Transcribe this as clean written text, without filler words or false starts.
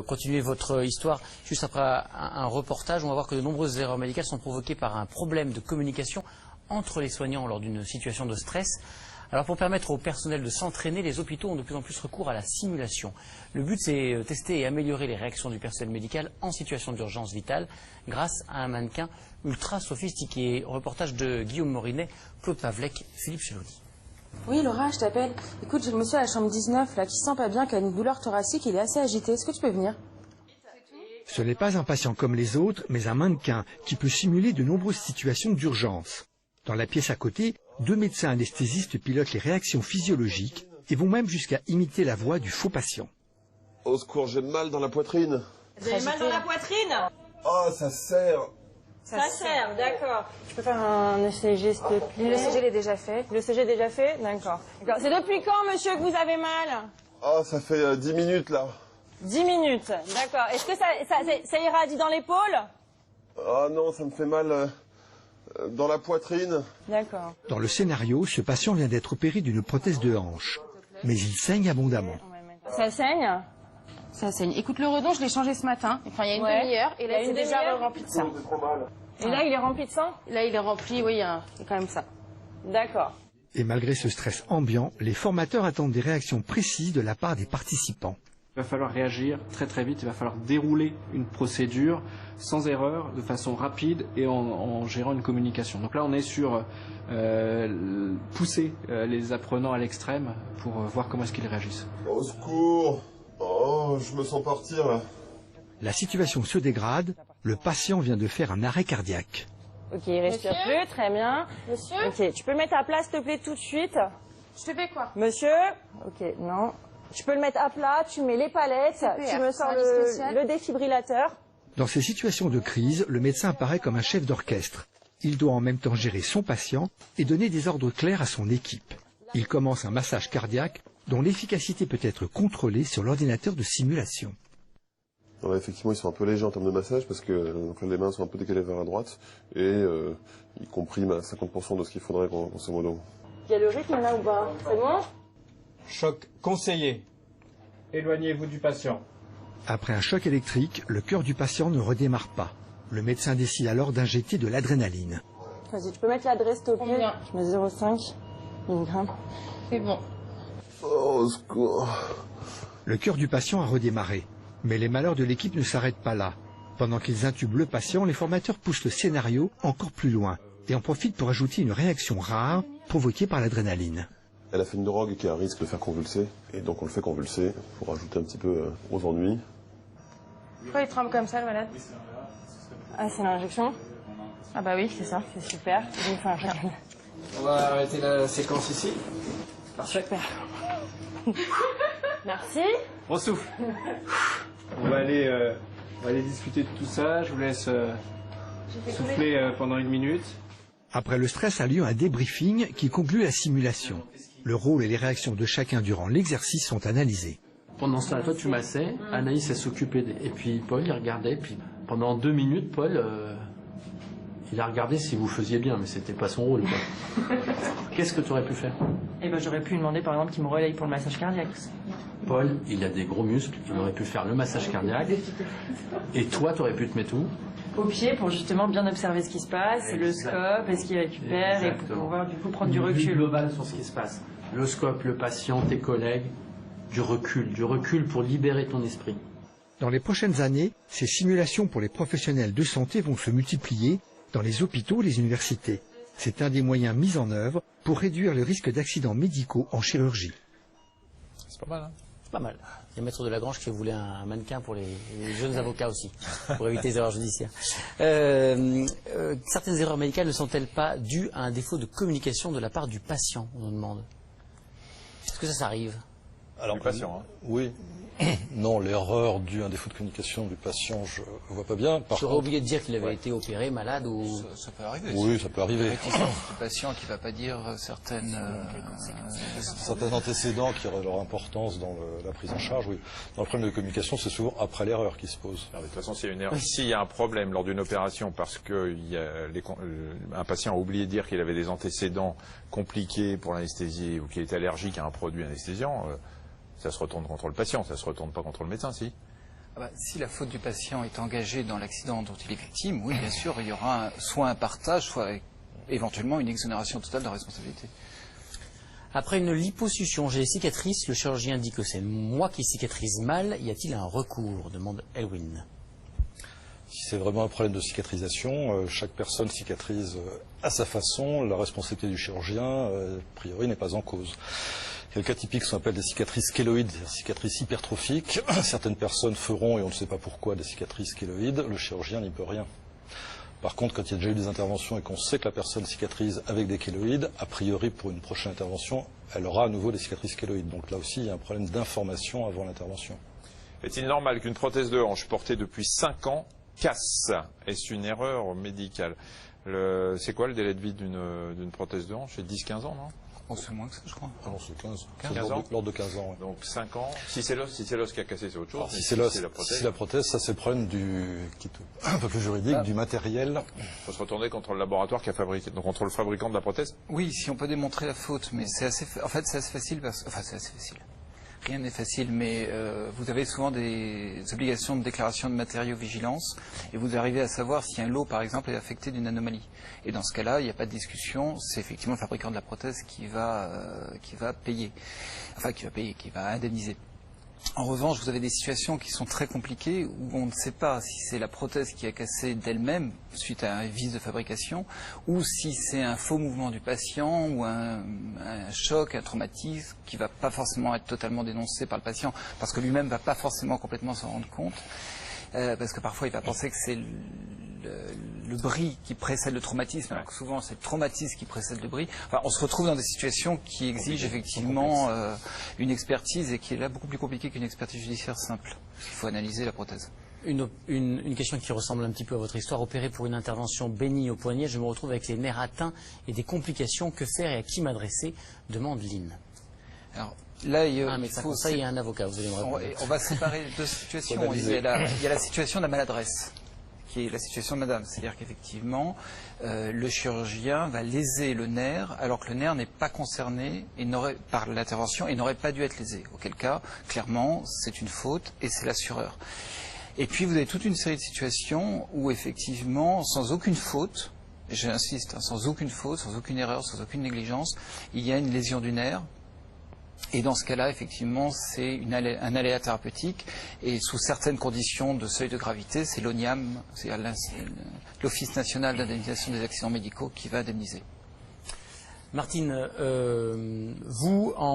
Continuez votre histoire juste après un reportage. On va voir que de nombreuses erreurs médicales sont provoquées par un problème de communication entre les soignants lors d'une situation de stress. Alors pour permettre au personnel de s'entraîner, les hôpitaux ont de plus en plus recours à la simulation. Le but c'est tester et améliorer les réactions du personnel médical en situation d'urgence vitale grâce à un mannequin ultra sophistiqué. Reportage de Guillaume Morinet, Claude Pavlec, Philippe Cheloni. Oui Laura, je t'appelle. Écoute, j'ai le monsieur à la chambre 19 là, qui se sent pas bien, qui a une douleur thoracique, il est assez agité. Est-ce que tu peux venir? Ce n'est pas un patient comme les autres, mais un mannequin qui peut simuler de nombreuses situations d'urgence. Dans la pièce à côté, 2 médecins anesthésistes pilotent les réactions physiologiques et vont même jusqu'à imiter la voix du faux patient. Au secours, j'ai mal dans la poitrine. Vous avez mal dans la poitrine? Oh, ça serre. Ça serre, d'accord. Je peux faire un ECG, s'il te plaît? Le ECG, il est déjà fait. Le ECG est déjà fait? D'accord. C'est depuis quand, monsieur, que vous avez mal? Oh, ça fait 10 minutes, là. 10 minutes, d'accord. Est-ce que ça ira dit dans l'épaule? Oh non, ça me fait mal dans la poitrine. D'accord. Dans le scénario, ce patient vient d'être opéré d'une prothèse de hanche. Mais il saigne abondamment. Ça saigne? Ça saigne. Écoute, le redon, je l'ai changé ce matin. Enfin, il y a une demi-heure. Et là, c'est déjà rempli de sang. Et là, il est rempli de sang? Là, il est rempli, oui, il y a quand même ça. D'accord. Et malgré ce stress ambiant, les formateurs attendent des réactions précises de la part des participants. Il va falloir réagir très très vite, il va falloir dérouler une procédure sans erreur, de façon rapide et en gérant une communication. Donc là on est sur pousser les apprenants à l'extrême pour voir comment est-ce qu'ils réagissent. Au secours. Oh, je me sens partir là. La situation se dégrade, le patient vient de faire un arrêt cardiaque. Ok, il respire plus, très bien. Monsieur? Ok, tu peux le mettre à plat s'il te plaît tout de suite? Je te fais quoi? Monsieur? Ok, non. Tu peux le mettre à plat, tu mets les palettes, tu me sors le défibrillateur. Dans ces situations de crise, le médecin apparaît comme un chef d'orchestre. Il doit en même temps gérer son patient et donner des ordres clairs à son équipe. Il commence un massage cardiaque dont l'efficacité peut être contrôlée sur l'ordinateur de simulation. Alors, effectivement, ils sont un peu légers en termes de massage parce que donc, les mains sont un peu décalées vers la droite et ils compriment à 50% de ce qu'il faudrait grosso modo. Il y a le rythme là ou pas? C'est bon? Choc conseillé. Éloignez-vous du patient. Après un choc électrique, le cœur du patient ne redémarre pas. Le médecin décide alors d'injecter de l'adrénaline. Vas-y, tu peux mettre l'adresse s'il te plaît? Je mets 0,5 mg. C'est bon. Oh, au secours. Le cœur du patient a redémarré. Mais les malheurs de l'équipe ne s'arrêtent pas là. Pendant qu'ils intubent le patient, les formateurs poussent le scénario encore plus loin et en profitent pour ajouter une réaction rare provoquée par l'adrénaline. Elle a fait une drogue qui a un risque de faire convulser et donc on le fait convulser pour ajouter un petit peu aux ennuis. Pourquoi il tremble comme ça, le malade? Ah, c'est l'injection? Ah bah oui, c'est ça, c'est super. On va arrêter la séquence ici. Parfait. Super. Merci. On souffle. On va aller discuter de tout ça. Je vous laisse souffler pendant 1 minute. Après le stress a lieu un débriefing qui conclut la simulation. Le rôle et les réactions de chacun durant l'exercice sont analysés. Pendant ce temps-là, toi tu massais, Anaïs elle s'occupait, et puis Paul il regardait, puis pendant 2 minutes, Paul, il a regardé si vous faisiez bien, mais c'était pas son rôle, quoi. Qu'est-ce que tu aurais pu faire? Eh ben, j'aurais pu lui demander par exemple qu'il me relaye pour le massage cardiaque. Paul, il a des gros muscles, il aurait pu faire le massage cardiaque, et toi tu aurais pu te mettre où? Au pied pour justement bien observer ce qui se passe, le scope, est-ce qu'il récupère, et pour pouvoir du coup prendre du recul. Global sur ce qui se passe. Le scope, le patient, tes collègues, du recul pour libérer ton esprit. Dans les prochaines années, ces simulations pour les professionnels de santé vont se multiplier dans les hôpitaux et les universités. C'est un des moyens mis en œuvre pour réduire le risque d'accidents médicaux en chirurgie. C'est pas mal, hein? C'est pas mal. Il y a Maître Delagrange qui voulait un mannequin pour les jeunes avocats aussi, pour éviter les erreurs judiciaires. Certaines erreurs médicales ne sont-elles pas dues à un défaut de communication de la part du patient, on nous demande? Est-ce que ça arrive? Alors, du patient, hein. Oui. Non, l'erreur due à un défaut de communication du patient, je ne vois pas bien. Tu aurais oublié de dire qu'il avait été opéré, malade ou... Ça peut arriver. Oui, ça peut arriver. Le patient qui ne va pas dire certains antécédents qui auraient leur importance dans la prise en charge, oui. Dans le problème de communication, c'est souvent après l'erreur qui se pose. De toute façon, s'il y a une erreur, s'il y a un problème lors d'une opération parce qu'un patient a oublié de dire qu'il avait des antécédents compliqués pour l'anesthésie ou qu'il est allergique à un produit anesthésiant, ça se retourne contre le patient, ça se retourne pas contre le médecin, si. Si la faute du patient est engagée dans l'accident dont il est victime, oui, bien sûr, il y aura soit un partage, soit éventuellement une exonération totale de responsabilité. Après une liposuction, j'ai des cicatrices, le chirurgien dit que c'est moi qui cicatrise mal. Y a-t-il un recours, demande Elwin. Si c'est vraiment un problème de cicatrisation, chaque personne cicatrise à sa façon. La responsabilité du chirurgien, a priori, n'est pas en cause. Il y a le cas typique qu'on appelle des cicatrices kéloïdes, c'est-à-dire cicatrices hypertrophiques. Certaines personnes feront, et on ne sait pas pourquoi, des cicatrices kéloïdes. Le chirurgien n'y peut rien. Par contre, quand il y a déjà eu des interventions et qu'on sait que la personne cicatrise avec des kéloïdes, a priori, pour une prochaine intervention, elle aura à nouveau des cicatrices kéloïdes. Donc là aussi, il y a un problème d'information avant l'intervention. Est-il normal qu'une prothèse de hanche portée depuis 5 ans casse? Est-ce une erreur médicale? C'est quoi le délai de vie d'une prothèse de hanche? C'est 10-15 ans, non? C'est moins que ça, je crois. Ah non, c'est 15. 15 ans. L'ordre de 15 ans. Ouais. Donc 5 ans. Si c'est l'os qui a cassé, c'est autre chose. Alors, si c'est la prothèse, ça c'est le problème qui est un peu plus juridique, du matériel. Il faut se retourner contre le laboratoire qui a fabriqué, donc contre le fabricant de la prothèse. Oui, si on peut démontrer la faute, mais c'est assez facile c'est assez facile. Rien n'est facile, mais vous avez souvent des obligations de déclaration de matériaux-vigilance et vous arrivez à savoir si un lot, par exemple, est affecté d'une anomalie. Et dans ce cas-là, il n'y a pas de discussion, c'est effectivement le fabricant de la prothèse qui va payer, qui va indemniser. En revanche, vous avez des situations qui sont très compliquées où on ne sait pas si c'est la prothèse qui a cassé d'elle-même suite à un vice de fabrication ou si c'est un faux mouvement du patient ou un choc, un traumatisme qui ne va pas forcément être totalement dénoncé par le patient parce que lui-même ne va pas forcément complètement s'en rendre compte. Parce que parfois il va penser que c'est le bris qui précède le traumatisme, alors que souvent c'est le traumatisme qui précède le bris. Enfin, on se retrouve dans des situations qui exigent effectivement une expertise et qui est là beaucoup plus compliquée qu'une expertise judiciaire simple. Il faut analyser la prothèse. Une question qui ressemble un petit peu à votre histoire. Opérée pour une intervention bénigne au poignet, je me retrouve avec les nerfs atteints et des complications. Que faire et à qui m'adresser, demande Lynn. Alors, là, un médecin conseil et un avocat, vous allez me répondre. On va séparer deux situations. Il y a la situation de la maladresse, qui est la situation de madame. C'est-à-dire qu'effectivement, le chirurgien va léser le nerf, alors que le nerf n'est pas concerné par l'intervention et n'aurait pas dû être lésé. Auquel cas, clairement, c'est une faute et c'est l'assureur. Et puis, vous avez toute une série de situations où, effectivement, sans aucune faute, j'insiste, sans aucune faute, sans aucune erreur, sans aucune négligence, il y a une lésion du nerf. Et dans ce cas-là, effectivement, c'est un aléa thérapeutique. Et sous certaines conditions de seuil de gravité, c'est l'ONIAM, c'est l'Office national d'indemnisation des accidents médicaux qui va indemniser. Martine, vous, en